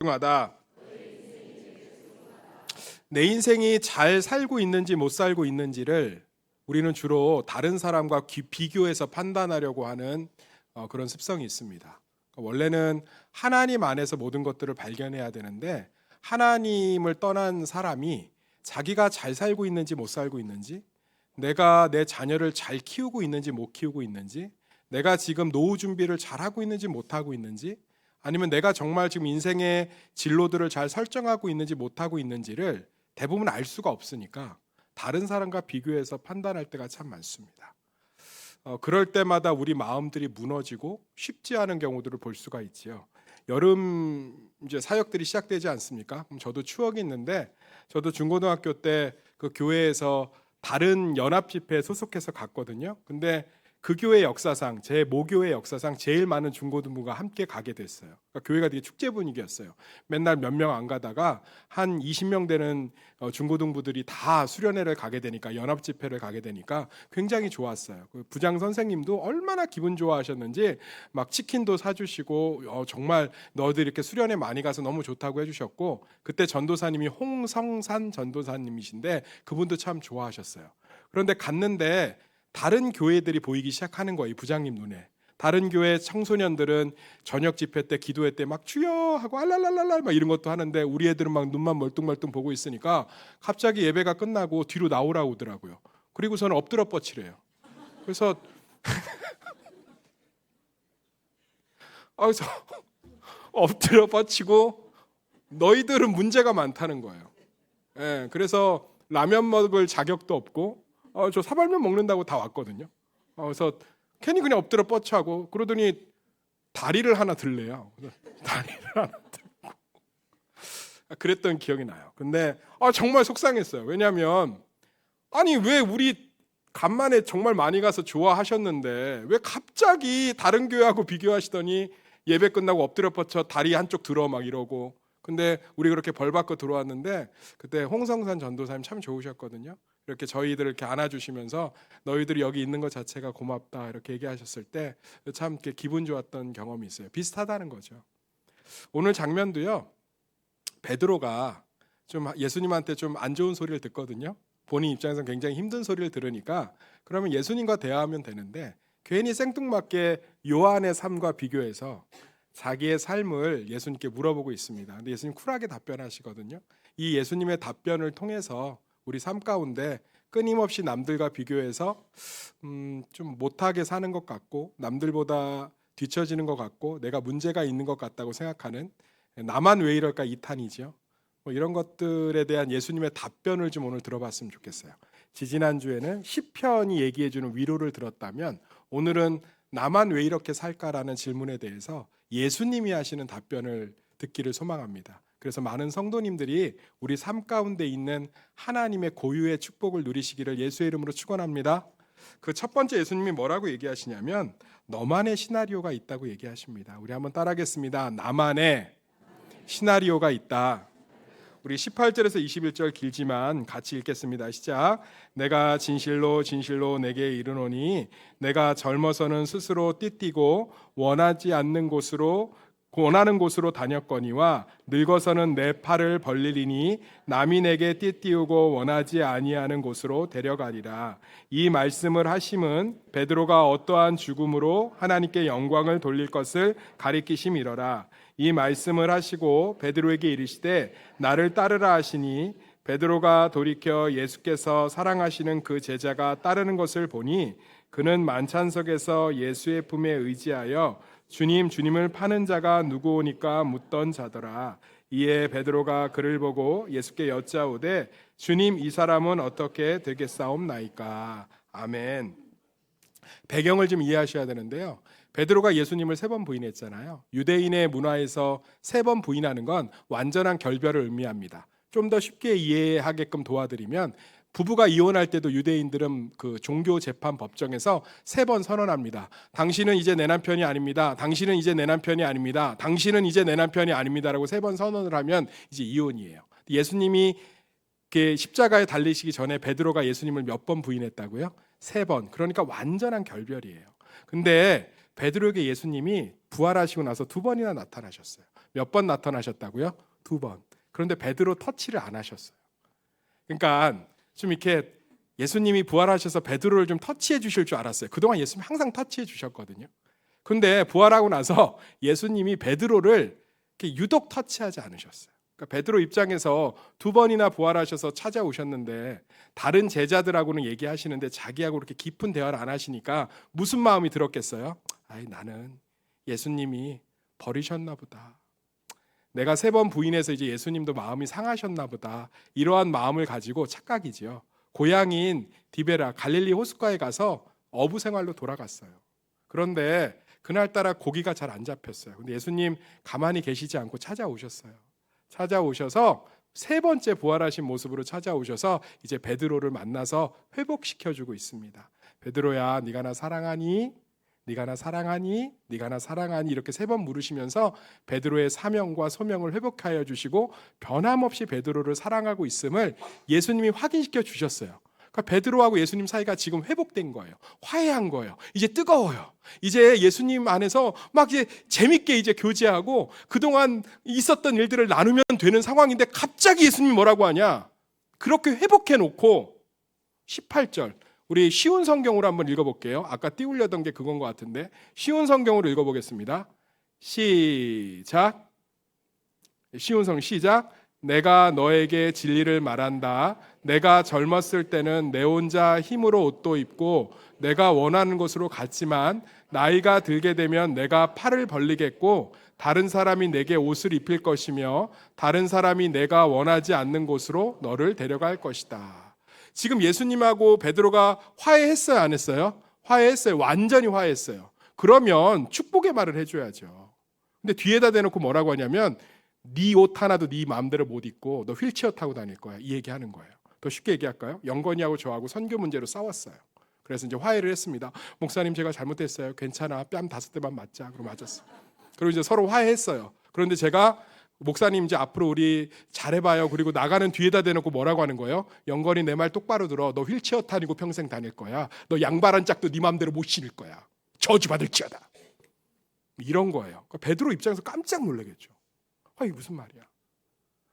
중하다. 내 인생이 잘 살고 있는지 못 살고 있는지를 우리는 주로 다른 사람과 비교해서 판단하려고 하는 그런 습성이 있습니다. 원래는 하나님 안에서 모든 것들을 발견해야 되는데, 하나님을 떠난 사람이 자기가 잘 살고 있는지 못 살고 있는지, 내가 내 자녀를 잘 키우고 있는지 못 키우고 있는지, 내가 지금 노후 준비를 잘하고 있는지 못하고 있는지, 아니면 내가 정말 지금 인생의 진로들을 잘 설정하고 있는지 못하고 있는지를 대부분 알 수가 없으니까 다른 사람과 비교해서 판단할 때가 참 많습니다. 그럴 때마다 우리 마음들이 무너지고 쉽지 않은 경우들을 볼 수가 있지요. 여름 이제 사역들이 시작되지 않습니까? 저도 추억이 있는데, 저도 중고등학교 때 그 교회에서 다른 연합 집회에 소속해서 갔거든요. 근데 그 교회 역사상, 제 모교회 역사상 제일 많은 중고등부가 함께 가게 됐어요. 그러니까 교회가 되게 축제 분위기였어요. 맨날 몇 명 안 가다가 한 20명 되는 중고등부들이 다 수련회를 가게 되니까, 연합 집회를 가게 되니까 굉장히 좋았어요. 그 부장 선생님도 얼마나 기분 좋아하셨는지 막 치킨도 사주시고 정말 너희들 이렇게 수련회 많이 가서 너무 좋다고 해주셨고, 그때 전도사님이 홍성산 전도사님이신데 그분도 참 좋아하셨어요. 그런데 갔는데 다른 교회들이 보이기 시작하는 거예요. 부장님 눈에. 다른 교회 청소년들은 저녁 집회 때, 기도회 때 막 주여 하고 알랄랄랄 막 이런 것도 하는데, 우리 애들은 막 눈만 멀뚱멀뚱 보고 있으니까 갑자기 예배가 끝나고 뒤로 나오라고 하더라고요. 그리고서는 엎드려 뻗치래요. 그래서 그래서 엎드려 뻗치고 너희들은 문제가 많다는 거예요. 예, 그래서 라면 먹을 자격도 없고 저 사발면 먹는다고 다 왔거든요. 그래서 괜히 그냥 엎드려 뻗쳐하고, 그러더니 다리를 하나 들래요. 다리를 하나 들고 그랬던 기억이 나요. 근데 정말 속상했어요. 왜냐하면 아니 왜 우리 간만에 정말 많이 가서 좋아하셨는데 왜 갑자기 다른 교회하고 비교하시더니 예배 끝나고 엎드려 뻗쳐 다리 한쪽 들어 막 이러고. 근데 우리 그렇게 벌 받고 들어왔는데, 그때 홍성산 전도사님 참 좋으셨거든요. 이렇게 저희들을 이렇게 안아주시면서 너희들이 여기 있는 것 자체가 고맙다 이렇게 얘기하셨을 때 참 기분 좋았던 경험이 있어요. 비슷하다는 거죠. 오늘 장면도요, 베드로가 좀 예수님한테 좀 안 좋은 소리를 듣거든요. 본인 입장에서 굉장히 힘든 소리를 들으니까 그러면 예수님과 대화하면 되는데, 괜히 생뚱맞게 요한의 삶과 비교해서 자기의 삶을 예수님께 물어보고 있습니다. 근데 예수님 쿨하게 답변하시거든요. 이 예수님의 답변을 통해서 우리 삶 가운데 끊임없이 남들과 비교해서 좀 못하게 사는 것 같고, 남들보다 뒤처지는 것 같고, 내가 문제가 있는 것 같다고 생각하는, 나만 왜 이럴까 이탄이죠. 이런 것들에 대한 예수님의 답변을 좀 오늘 들어봤으면 좋겠어요. 지지난주에는 시편이 얘기해주는 위로를 들었다면, 오늘은 나만 왜 이렇게 살까라는 질문에 대해서 예수님이 하시는 답변을 듣기를 소망합니다. 그래서 많은 성도님들이 우리 삶 가운데 있는 하나님의 고유의 축복을 누리시기를 예수의 이름으로 축원합니다. 그 첫 번째 예수님이 뭐라고 얘기하시냐면, 너만의 시나리오가 있다고 얘기하십니다. 우리 한번 따라하겠습니다. 나만의 시나리오가 있다. 우리 18절에서 21절 길지만 같이 읽겠습니다. 시작. 내가 진실로 진실로 내게 이르노니 내가 젊어서는 스스로 띠띠고 원하는 곳으로 다녔거니와 늙어서는 내 팔을 벌리리니 남이 내게 띠띠우고 원하지 아니하는 곳으로 데려가리라. 이 말씀을 하심은 베드로가 어떠한 죽음으로 하나님께 영광을 돌릴 것을 가리키심이러라. 이 말씀을 하시고 베드로에게 이르시되 나를 따르라 하시니, 베드로가 돌이켜 예수께서 사랑하시는 그 제자가 따르는 것을 보니 그는 만찬석에서 예수의 품에 의지하여 주님을 파는 자가 누구오니까 묻던 자더라. 이에 베드로가 그를 보고 예수께 여짜오되 주님, 이 사람은 어떻게 되겠사옵나이까. 아멘. 배경을 좀 이해하셔야 되는데요, 베드로가 예수님을 3번 부인했잖아요. 유대인의 문화에서 3번 부인하는 건 완전한 결별을 의미합니다. 좀 더 쉽게 이해하게끔 도와드리면, 부부가 이혼할 때도 유대인들은 그 종교 재판 법정에서 3번 선언합니다. 당신은 이제 내 남편이 아닙니다. 당신은 이제 내 남편이 아닙니다. 당신은 이제 내 남편이 아닙니다라고 3번 선언을 하면 이제 이혼이에요. 예수님이 십자가에 달리시기 전에 베드로가 예수님을 몇 번 부인했다고요? 3번. 그러니까 완전한 결별이에요. 근데 베드로에게 예수님이 부활하시고 나서 2번이나 나타나셨어요. 몇 번 나타나셨다고요? 2번. 그런데 베드로 터치를 안 하셨어요. 그러니까 좀 이렇게 예수님이 부활하셔서 베드로를 좀 터치해 주실 줄 알았어요. 그동안 예수님이 항상 터치해 주셨거든요. 근데 부활하고 나서 예수님이 베드로를 이렇게 유독 터치하지 않으셨어요. 그러니까 베드로 입장에서 2번이나 부활하셔서 찾아오셨는데 다른 제자들하고는 얘기하시는데 자기하고 그렇게 깊은 대화를 안 하시니까 무슨 마음이 들었겠어요? 아이, 나는 예수님이 버리셨나 보다. 내가 3번 부인해서 이제 예수님도 마음이 상하셨나 보다. 이러한 마음을 가지고 착각이지요. 고향인 디베라 갈릴리 호숫가에 가서 어부 생활로 돌아갔어요. 그런데 그날따라 고기가 잘 안 잡혔어요. 근데 예수님 가만히 계시지 않고 찾아오셨어요. 찾아오셔서 3번째 부활하신 모습으로 찾아오셔서 이제 베드로를 만나서 회복시켜주고 있습니다. 베드로야, 네가 나 사랑하니? 네가 나 사랑하니? 네가 나 사랑하니? 이렇게 3번 물으시면서 베드로의 사명과 소명을 회복하여 주시고 변함없이 베드로를 사랑하고 있음을 예수님이 확인시켜 주셨어요. 그러니까 베드로하고 예수님 사이가 지금 회복된 거예요. 화해한 거예요. 이제 뜨거워요. 이제 예수님 안에서 막 이제 재밌게 이제 교제하고 그동안 있었던 일들을 나누면 되는 상황인데 갑자기 예수님이 뭐라고 하냐? 그렇게 회복해 놓고 18절 우리 쉬운 성경으로 한번 읽어볼게요. 아까 띄우려던 게 그건 것 같은데 쉬운 성경으로 읽어보겠습니다. 시작. 쉬운 성경 시작. 내가 너에게 진리를 말한다. 내가 젊었을 때는 내 혼자 힘으로 옷도 입고 내가 원하는 곳으로 갔지만 나이가 들게 되면 내가 팔을 벌리겠고 다른 사람이 내게 옷을 입힐 것이며 다른 사람이 내가 원하지 않는 곳으로 너를 데려갈 것이다. 지금 예수님하고 베드로가 화해했어요, 안 했어요? 화해했어요. 완전히 화해했어요. 그러면 축복의 말을 해줘야죠. 근데 뒤에다 대놓고 뭐라고 하냐면 네 옷 하나도 네 마음대로 못 입고 너 휠체어 타고 다닐 거야. 이 얘기하는 거예요. 더 쉽게 얘기할까요? 영건이하고 저하고 선교 문제로 싸웠어요. 그래서 이제 화해를 했습니다. 목사님 제가 잘못했어요. 괜찮아. 뺨 5대만 맞자. 그럼 맞았어요. 그리고 이제 서로 화해했어요. 그런데 제가 목사님 이제 앞으로 우리 잘해봐요. 그리고 나가는 뒤에다 대놓고 뭐라고 하는 거예요? 영건이 내 말 똑바로 들어. 너 휠체어 타니고 평생 다닐 거야. 너 양발 한 짝도 네 마음대로 못 신을 거야. 저주받을지어다. 이런 거예요. 그러니까 베드로 입장에서 깜짝 놀라겠죠. 이게 무슨 말이야?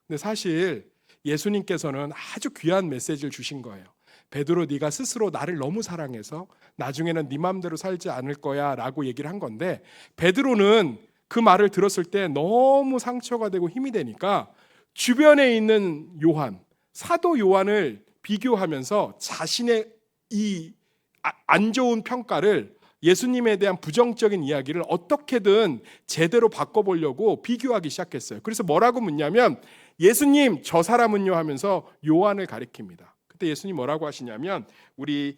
근데 사실 예수님께서는 아주 귀한 메시지를 주신 거예요. 베드로 네가 스스로 나를 너무 사랑해서 나중에는 네 마음대로 살지 않을 거야 라고 얘기를 한 건데 베드로는 그 말을 들었을 때 너무 상처가 되고 힘이 되니까 주변에 있는 요한, 사도 요한을 비교하면서 자신의 이 안 좋은 평가를 예수님에 대한 부정적인 이야기를 어떻게든 제대로 바꿔보려고 비교하기 시작했어요. 그래서 뭐라고 묻냐면 예수님 저 사람은요 하면서 요한을 가리킵니다. 그때 예수님 뭐라고 하시냐면 우리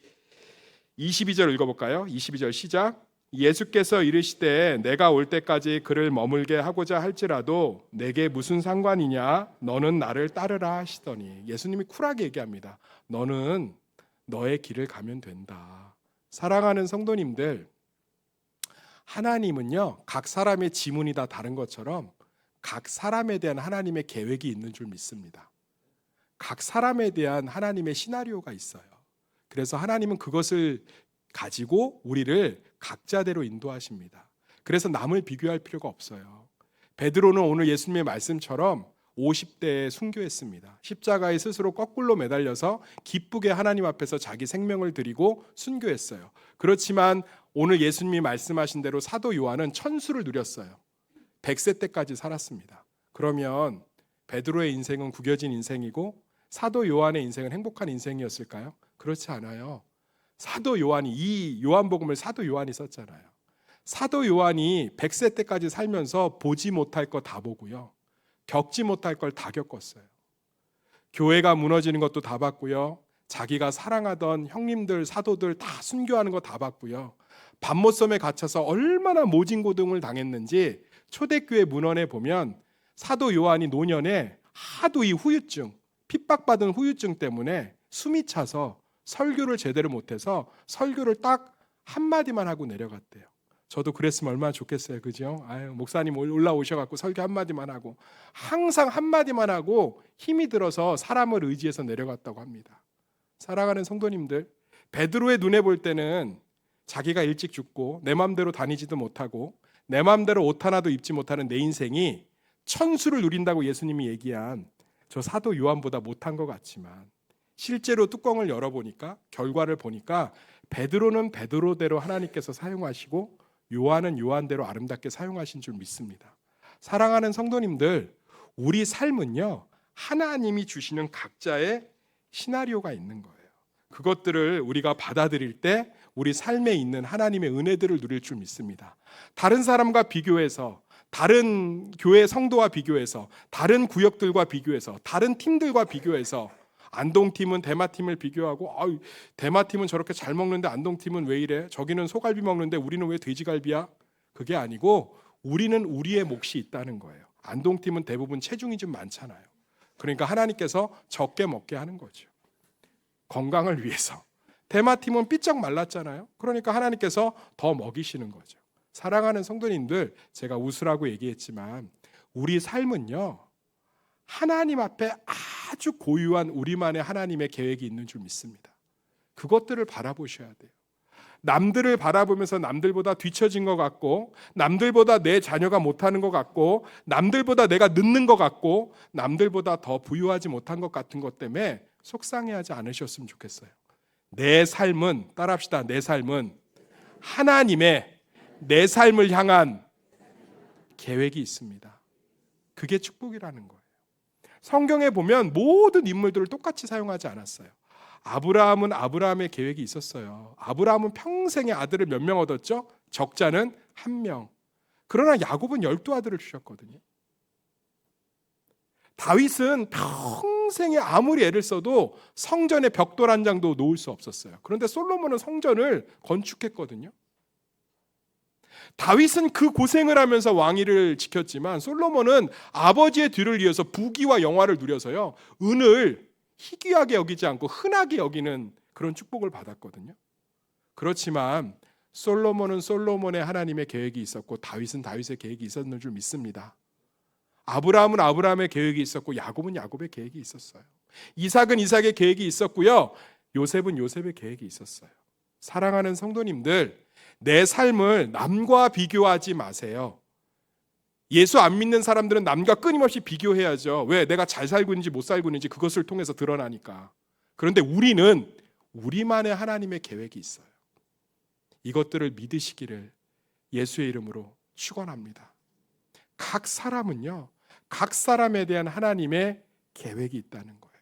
22절 읽어볼까요? 22절 시작. 예수께서 이르시되 내가 올 때까지 그를 머물게 하고자 할지라도 내게 무슨 상관이냐? 너는 나를 따르라 하시더니 예수님이 쿨하게 얘기합니다. 너는 너의 길을 가면 된다. 사랑하는 성도님들, 하나님은요 각 사람의 지문이 다 다른 것처럼 각 사람에 대한 하나님의 계획이 있는 줄 믿습니다. 각 사람에 대한 하나님의 시나리오가 있어요. 그래서 하나님은 그것을 가지고 우리를 각자대로 인도하십니다. 그래서 남을 비교할 필요가 없어요. 베드로는 오늘 예수님의 말씀처럼 50대에 순교했습니다. 십자가에 스스로 거꾸로 매달려서 기쁘게 하나님 앞에서 자기 생명을 드리고 순교했어요. 그렇지만 오늘 예수님이 말씀하신 대로 사도 요한은 천수를 누렸어요. 100세 때까지 살았습니다. 그러면 베드로의 인생은 구겨진 인생이고 사도 요한의 인생은 행복한 인생이었을까요? 그렇지 않아요. 사도 요한이 이 요한복음을 사도 요한이 썼잖아요. 사도 요한이 100세 때까지 살면서 보지 못할 거 다 보고요. 겪지 못할 걸 다 겪었어요. 교회가 무너지는 것도 다 봤고요. 자기가 사랑하던 형님들, 사도들 다 순교하는 거 다 봤고요. 밤못섬에 갇혀서 얼마나 모진고등을 당했는지 초대교회 문헌에 보면 사도 요한이 노년에 하도 이 후유증, 핍박받은 후유증 때문에 숨이 차서 설교를 제대로 못해서 설교를 딱 한마디만 하고 내려갔대요. 저도 그랬으면 얼마나 좋겠어요. 그죠? 아유, 목사님 올라오셔갖고 설교 한마디만 하고 항상 한마디만 하고 힘이 들어서 사람을 의지해서 내려갔다고 합니다. 사랑하는 성도님들, 베드로의 눈에 볼 때는 자기가 일찍 죽고 내 마음대로 다니지도 못하고 내 마음대로 옷 하나도 입지 못하는 내 인생이 천수를 누린다고 예수님이 얘기한 저 사도 요한보다 못한 것 같지만 실제로 뚜껑을 열어보니까 결과를 보니까 베드로는 베드로대로 하나님께서 사용하시고 요한은 요한대로 아름답게 사용하신 줄 믿습니다. 사랑하는 성도님들, 우리 삶은요 하나님이 주시는 각자의 시나리오가 있는 거예요. 그것들을 우리가 받아들일 때 우리 삶에 있는 하나님의 은혜들을 누릴 줄 믿습니다. 다른 사람과 비교해서, 다른 교회 성도와 비교해서, 다른 구역들과 비교해서, 다른 팀들과 비교해서 안동팀은 대마팀을 비교하고 대마팀은 저렇게 잘 먹는데 안동팀은 왜 이래? 저기는 소갈비 먹는데 우리는 왜 돼지갈비야? 그게 아니고 우리는 우리의 몫이 있다는 거예요. 안동팀은 대부분 체중이 좀 많잖아요. 그러니까 하나님께서 적게 먹게 하는 거죠. 건강을 위해서. 대마팀은 삐쩍 말랐잖아요. 그러니까 하나님께서 더 먹이시는 거죠. 사랑하는 성도님들, 제가 웃으라고 얘기했지만 우리 삶은요 하나님 앞에 아주 고유한 우리만의 하나님의 계획이 있는 줄 믿습니다. 그것들을 바라보셔야 돼요. 남들을 바라보면서 남들보다 뒤처진 것 같고, 남들보다 내 자녀가 못하는 것 같고, 남들보다 내가 늦는 것 같고, 남들보다 더 부유하지 못한 것 같은 것 때문에 속상해하지 않으셨으면 좋겠어요. 내 삶은, 따라합시다, 내 삶은 하나님의 내 삶을 향한 계획이 있습니다. 그게 축복이라는 거예요. 성경에 보면 모든 인물들을 똑같이 사용하지 않았어요. 아브라함은 아브라함의 계획이 있었어요. 아브라함은 평생에 아들을 몇 명 얻었죠? 적자는 1명. 그러나 야곱은 12아들을 주셨거든요. 다윗은 평생에 아무리 애를 써도 성전에 벽돌 한 장도 놓을 수 없었어요. 그런데 솔로몬은 성전을 건축했거든요. 다윗은 그 고생을 하면서 왕위를 지켰지만 솔로몬은 아버지의 뒤를 이어서 부귀와 영화를 누려서요 은을 희귀하게 여기지 않고 흔하게 여기는 그런 축복을 받았거든요. 그렇지만 솔로몬은 솔로몬의 하나님의 계획이 있었고 다윗은 다윗의 계획이 있었는 줄 믿습니다. 아브라함은 아브라함의 계획이 있었고 야곱은 야곱의 계획이 있었어요. 이삭은 이삭의 계획이 있었고요 요셉은 요셉의 계획이 있었어요. 사랑하는 성도님들, 내 삶을 남과 비교하지 마세요. 예수 안 믿는 사람들은 남과 끊임없이 비교해야죠. 왜? 내가 잘 살고 있는지 못 살고 있는지 그것을 통해서 드러나니까. 그런데 우리는 우리만의 하나님의 계획이 있어요. 이것들을 믿으시기를 예수의 이름으로 축원합니다. 각 사람은요, 각 사람에 대한 하나님의 계획이 있다는 거예요.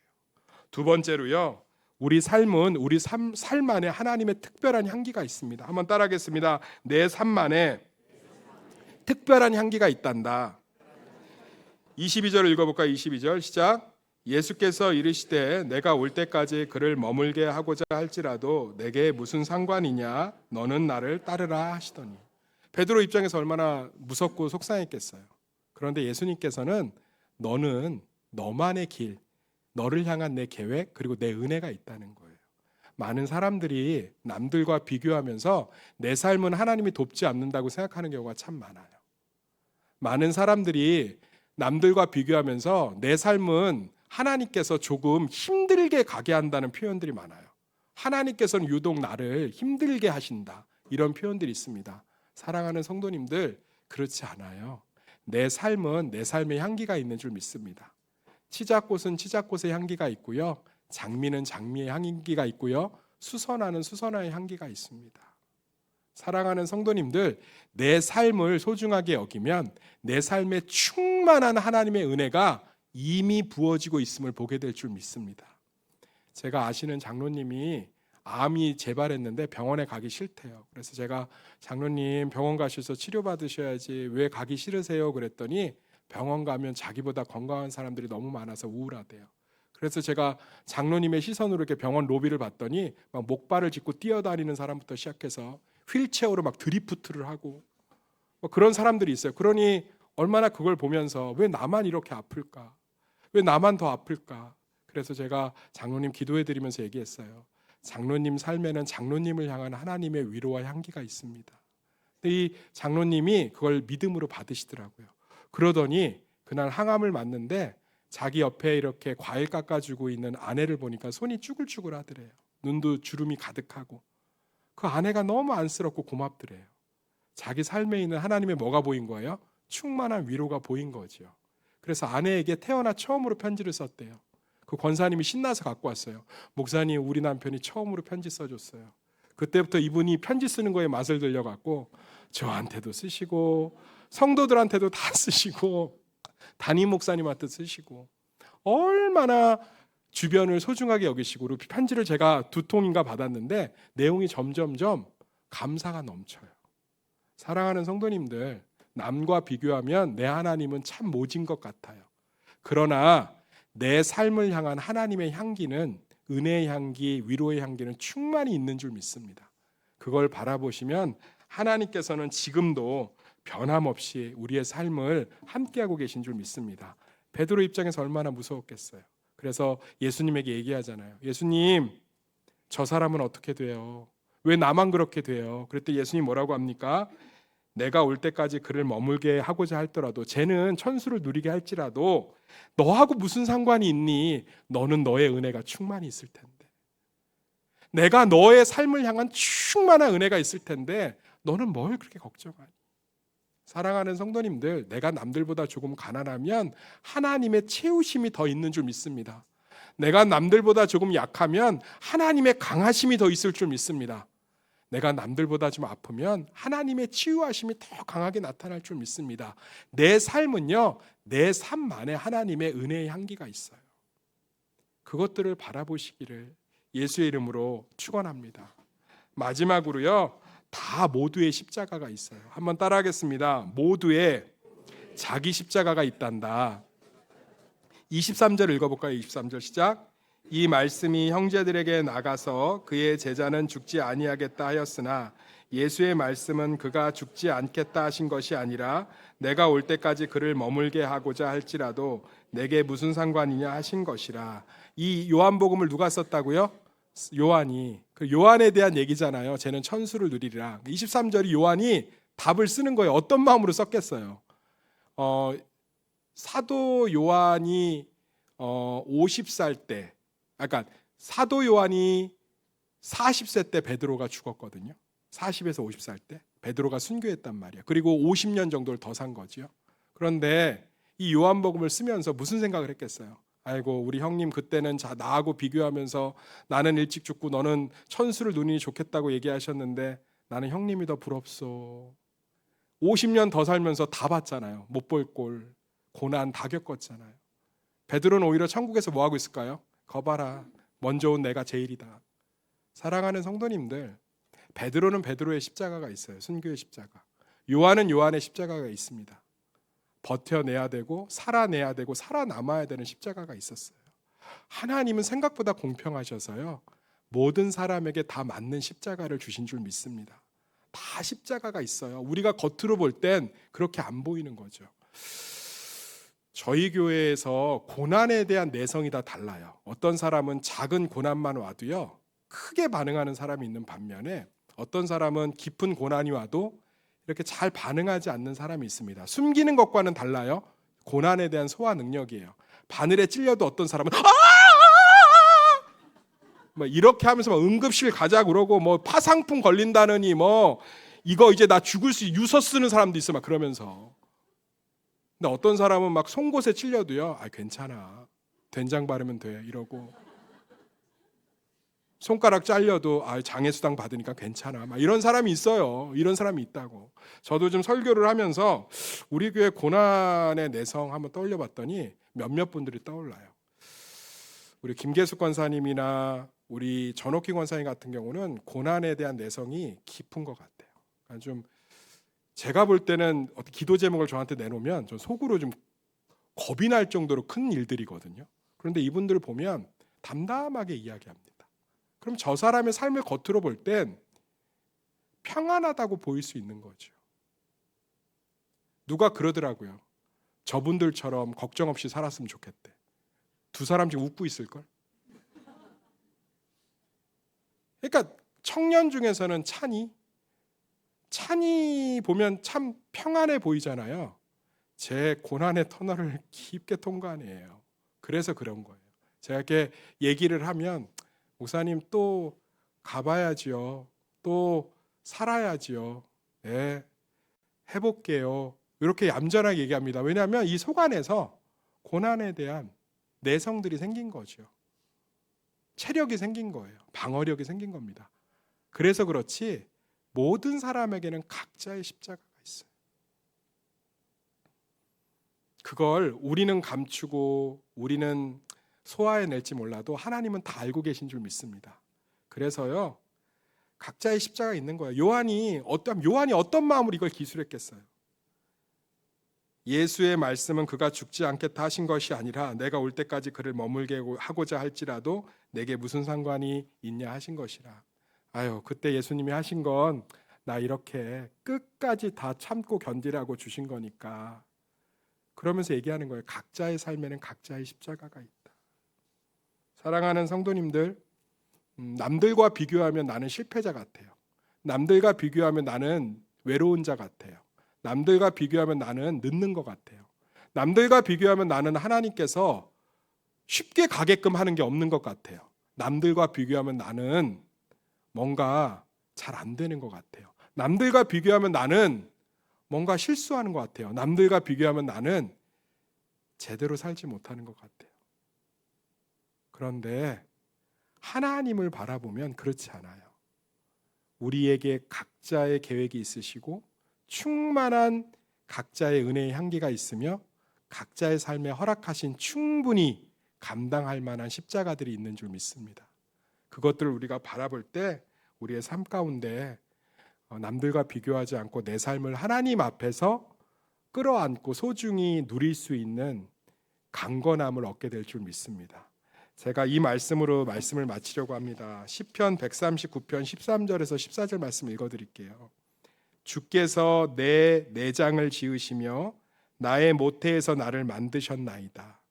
두 번째로요, 우리 삶은 우리 삶 안에 하나님의 특별한 향기가 있습니다. 한번 따라하겠습니다. 내 삶 안에 특별한 향기가 있단다. 22절 읽어볼까요? 22절 시작. 예수께서 이르시되 내가 올 때까지 그를 머물게 하고자 할지라도 내게 무슨 상관이냐? 너는 나를 따르라 하시더니. 베드로 입장에서 얼마나 무섭고 속상했겠어요. 그런데 예수님께서는 너는 너만의 길, 너를 향한 내 계획 그리고 내 은혜가 있다는 거예요. 많은 사람들이 남들과 비교하면서 내 삶은 하나님이 돕지 않는다고 생각하는 경우가 참 많아요. 많은 사람들이 남들과 비교하면서 내 삶은 하나님께서 조금 힘들게 가게 한다는 표현들이 많아요. 하나님께서는 유독 나를 힘들게 하신다. 이런 표현들이 있습니다. 사랑하는 성도님들, 그렇지 않아요. 내 삶은 내 삶의 향기가 있는 줄 믿습니다. 치자꽃은 치자꽃의 향기가 있고요. 장미는 장미의 향기가 있고요. 수선화는 수선화의 향기가 있습니다. 사랑하는 성도님들, 내 삶을 소중하게 여기면 내 삶에 충만한 하나님의 은혜가 이미 부어지고 있음을 보게 될 줄 믿습니다. 제가 아시는 장로님이 암이 재발했는데 병원에 가기 싫대요. 그래서 제가 장로님 병원 가셔서 치료받으셔야지 왜 가기 싫으세요? 그랬더니 병원 가면 자기보다 건강한 사람들이 너무 많아서 우울하대요. 그래서 제가 장로님의 시선으로 이렇게 병원 로비를 봤더니 막 목발을 짚고 뛰어다니는 사람부터 시작해서 휠체어로 막 드리프트를 하고 뭐 그런 사람들이 있어요. 그러니 얼마나 그걸 보면서 왜 나만 이렇게 아플까? 왜 나만 더 아플까? 그래서 제가 장로님 기도해드리면서 얘기했어요. 장로님 삶에는 장로님을 향한 하나님의 위로와 향기가 있습니다. 근데 이 장로님이 그걸 믿음으로 받으시더라고요. 그러더니 그날 항암을 맞는데 자기 옆에 이렇게 과일 깎아주고 있는 아내를 보니까 손이 쭈글쭈글 하더래요. 눈도 주름이 가득하고 그 아내가 너무 안쓰럽고 고맙더래요. 자기 삶에 있는 하나님의 뭐가 보인 거예요? 충만한 위로가 보인 거죠. 그래서 아내에게 태어나 처음으로 편지를 썼대요. 그 권사님이 신나서 갖고 왔어요. 목사님, 우리 남편이 처음으로 편지 써줬어요. 그때부터 이분이 편지 쓰는 거에 맛을 들려갖고 저한테도 쓰시고 성도들한테도 다 쓰시고 담임 목사님한테 쓰시고 얼마나 주변을 소중하게 여기시고, 그리고 편지를 제가 2통인가 받았는데 내용이 점점점 감사가 넘쳐요. 사랑하는 성도님들, 남과 비교하면 내 하나님은 참 모진 것 같아요. 그러나 내 삶을 향한 하나님의 향기는, 은혜의 향기, 위로의 향기는 충만히 있는 줄 믿습니다. 그걸 바라보시면 하나님께서는 지금도 변함없이 우리의 삶을 함께하고 계신 줄 믿습니다. 베드로 입장에서 얼마나 무서웠겠어요. 그래서 예수님에게 얘기하잖아요. 예수님, 저 사람은 어떻게 돼요? 왜 나만 그렇게 돼요? 그랬더니 예수님 뭐라고 합니까? 내가 올 때까지 그를 머물게 하고자 할더라도, 쟤는 천수를 누리게 할지라도 너하고 무슨 상관이 있니? 너는 너의 은혜가 충만히 있을 텐데. 내가 너의 삶을 향한 충만한 은혜가 있을 텐데 너는 뭘 그렇게 걱정하니? 사랑하는 성도님들, 내가 남들보다 조금 가난하면 하나님의 채우심이 더 있는 줄 믿습니다. 내가 남들보다 조금 약하면 하나님의 강하심이 더 있을 줄 믿습니다. 내가 남들보다 좀 아프면 하나님의 치유하심이 더 강하게 나타날 줄 믿습니다. 내 삶은요, 내 삶 안에 하나님의 은혜의 향기가 있어요. 그것들을 바라보시기를 예수의 이름으로 축원합니다. 마지막으로요, 다 모두의 십자가가 있어요. 한번 따라하겠습니다. 모두의 자기 십자가가 있단다. 23절 읽어볼까요? 23절 시작. 이 말씀이 형제들에게 나가서 그의 제자는 죽지 아니하겠다 하였으나 예수의 말씀은 그가 죽지 않겠다 하신 것이 아니라 내가 올 때까지 그를 머물게 하고자 할지라도 내게 무슨 상관이냐 하신 것이라. 이 요한복음을 누가 썼다고요? 요한이. 그 요한에 대한 얘기잖아요. 쟤는 천수를 누리리라. 23절이 요한이 답을 쓰는 거예요. 어떤 마음으로 썼겠어요? 사도 요한이 50살 때, 그러니까 사도 요한이 40세 때 베드로가 죽었거든요. 40에서 50살 때 베드로가 순교했단 말이에요. 그리고 50년 정도를 더 산 거지요. 그런데 이 요한복음을 쓰면서 무슨 생각을 했겠어요? 아이고, 우리 형님 그때는 나하고 비교하면서 나는 일찍 죽고 너는 천수를 누리니 좋겠다고 얘기하셨는데 나는 형님이 더 부럽소. 50년 더 살면서 다 봤잖아요. 못 볼 꼴, 고난 다 겪었잖아요. 베드로는 오히려 천국에서 뭐 하고 있을까요? 거봐라, 먼저 온 내가 제일이다. 사랑하는 성도님들, 베드로는 베드로의 십자가가 있어요. 순교의 십자가. 요한은 요한의 십자가가 있습니다. 버텨내야 되고 살아내야 되고 살아남아야 되는 십자가가 있었어요. 하나님은 생각보다 공평하셔서요, 모든 사람에게 다 맞는 십자가를 주신 줄 믿습니다. 다 십자가가 있어요. 우리가 겉으로 볼 땐 그렇게 안 보이는 거죠. 저희 교회에서 고난에 대한 내성이 다 달라요. 어떤 사람은 작은 고난만 와도요, 크게 반응하는 사람이 있는 반면에 어떤 사람은 깊은 고난이 와도 이렇게 잘 반응하지 않는 사람이 있습니다. 숨기는 것과는 달라요. 고난에 대한 소화 능력이에요. 바늘에 찔려도 어떤 사람은 뭐 이렇게 하면서 막 응급실 가자 그러고, 뭐 파상풍 걸린다느니 뭐 이거 이제 나 죽을 수 유서 쓰는 사람도 있어 막 그러면서. 근데 어떤 사람은 막 송곳에 찔려도요, 괜찮아, 된장 바르면 돼 이러고, 손가락 잘려도 장애수당 받으니까 괜찮아, 막 이런 사람이 있어요. 이런 사람이 있다고. 저도 좀 설교를 하면서 우리 교회 고난의 내성 한번 떠올려봤더니 몇몇 분들이 떠올라요. 우리 김계숙 권사님이나 우리 전옥희 권사님 같은 경우는 고난에 대한 내성이 깊은 것 같아요. 그러니까 좀 제가 볼 때는 어떤 기도 제목을 저한테 내놓으면 전 속으로 좀 겁이 날 정도로 큰 일들이거든요. 그런데 이분들을 보면 담담하게 이야기합니다. 그럼 저 사람의 삶을 겉으로 볼 땐 평안하다고 보일 수 있는 거죠. 누가 그러더라고요. 저분들처럼 걱정 없이 살았으면 좋겠대. 두 사람 지금 웃고 있을걸? 그러니까 청년 중에서는 찬이 보면 참 평안해 보이잖아요. 제 고난의 터널을 깊게 통과하네요. 그래서 그런 거예요. 제가 이렇게 얘기를 하면 목사님 또 가봐야지요. 또 살아야지요. 네, 해볼게요. 이렇게 얌전하게 얘기합니다. 왜냐하면 이 속 안에서 고난에 대한 내성들이 생긴 거죠. 체력이 생긴 거예요. 방어력이 생긴 겁니다. 그래서 그렇지 모든 사람에게는 각자의 십자가가 있어요. 그걸 우리는 감추고 우리는 소화해낼지 몰라도 하나님은 다 알고 계신 줄 믿습니다. 그래서요, 각자의 십자가가 있는 거예요. 요한이 어떤 마음으로 이걸 기술했겠어요? 예수의 말씀은 그가 죽지 않겠다 하신 것이 아니라 내가 올 때까지 그를 머물게 하고자 할지라도 내게 무슨 상관이 있냐 하신 것이라. 아유, 그때 예수님이 하신 건 나 이렇게 끝까지 다 참고 견디라고 주신 거니까. 그러면서 얘기하는 거예요. 각자의 삶에는 각자의 십자가가 있다. 사랑하는 성도님들, 남들과 비교하면 나는 실패자 같아요. 남들과 비교하면 나는 외로운 자 같아요. 남들과 비교하면 나는 늦는 것 같아요. 남들과 비교하면 나는 하나님께서 쉽게 가게끔 하는 게 없는 것 같아요. 남들과 비교하면 나는 뭔가 잘 안 되는 것 같아요. 남들과 비교하면 나는 뭔가 실수하는 것 같아요. 남들과 비교하면 나는 제대로 살지 못하는 것 같아요. 그런데 하나님을 바라보면 그렇지 않아요. 우리에게 각자의 계획이 있으시고 충만한 각자의 은혜의 향기가 있으며 각자의 삶에 허락하신 충분히 감당할 만한 십자가들이 있는 줄 믿습니다. 그것들을 우리가 바라볼 때 우리의 삶 가운데 남들과 비교하지 않고 내 삶을 하나님 앞에서 끌어안고 소중히 누릴 수 있는 강건함을 얻게 될 줄 믿습니다. 제가 이 말씀으로 말씀을 마치려고 합니다. 시편 139편 13절에서 14절 말씀 읽어드릴게요. 주께서 내 내장을 지으시며 나의 모태에서 나를 만드셨나이다.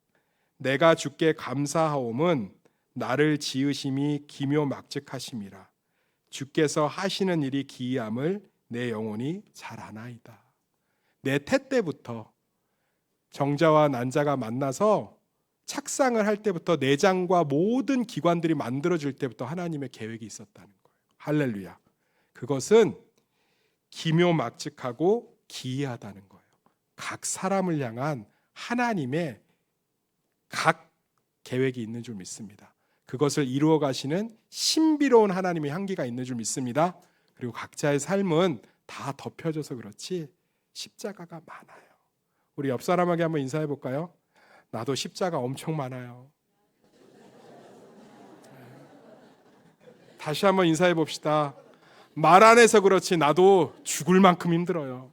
내가 주께 감사하옴은 나를 지으심이 기묘막측하심이라. 주께서 하시는 일이 기이함을 내 영혼이 잘 아나이다. 내 태 때부터 정자와 난자가 만나서 착상을 할 때부터 내장과 모든 기관들이 만들어질 때부터 하나님의 계획이 있었다는 거예요. 할렐루야. 그것은 기묘막측하고 기이하다는 거예요. 각 사람을 향한 하나님의 각 계획이 있는 줄 믿습니다. 그것을 이루어 가시는 신비로운 하나님의 향기가 있는 줄 믿습니다. 그리고 각자의 삶은 다 덮여져서 그렇지 십자가가 많아요. 우리 옆 사람에게 한번 인사해 볼까요? 나도 십자가 엄청 많아요. 다시 한번 인사해 봅시다. 말 안 해서 그렇지 나도 죽을 만큼 힘들어요.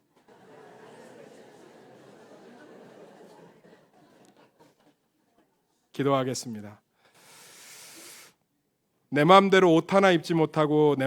기도하겠습니다. 내 마음대로 옷 하나 입지 못하고 내